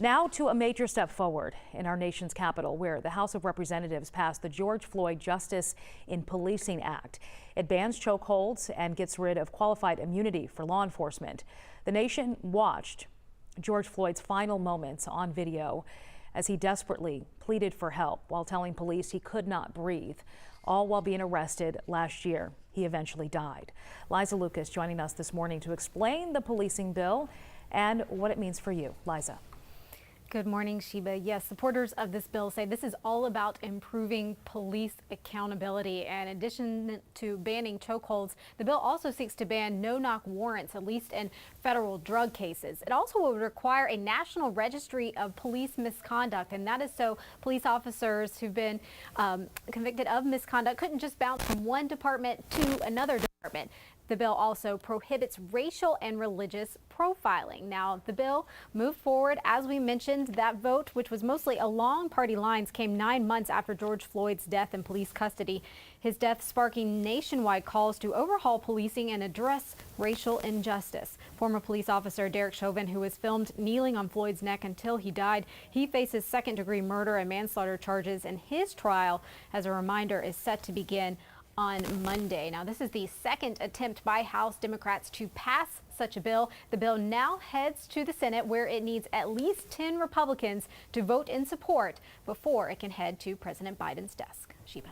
Now to a major step forward in our nation's capital, where the House of Representatives passed the George Floyd Justice in Policing Act. It bans chokeholds and gets rid of qualified immunity for law enforcement. The nation watched George Floyd's final moments on video as he desperately pleaded for help while telling police he could not breathe, all while being arrested last year. He eventually died. Liza Lucas joining us this morning to explain the policing bill and what it means for you. Liza. Good morning, Sheba. Yes, supporters of this bill say this is all about improving police accountability. And in addition to banning chokeholds, the bill also seeks to ban no-knock warrants, at least in federal drug cases. It also will require a national registry of police misconduct, and that is so police officers who've been convicted of misconduct couldn't just bounce from one department to another department. The bill also prohibits racial and religious profiling. Now, the bill moved forward. As we mentioned, that vote, which was mostly along party lines, came 9 months after George Floyd's death in police custody. His death sparking nationwide calls to overhaul policing and address racial injustice. Former police officer Derek Chauvin, who was filmed kneeling on Floyd's neck until he died, he faces second-degree murder and manslaughter charges, and his trial, as a reminder, is set to begin on Monday. Now, this is the second attempt by House Democrats to pass such a bill. The bill now heads to the Senate, where it needs at least 10 Republicans to vote in support before it can head to President Biden's desk. Sheba.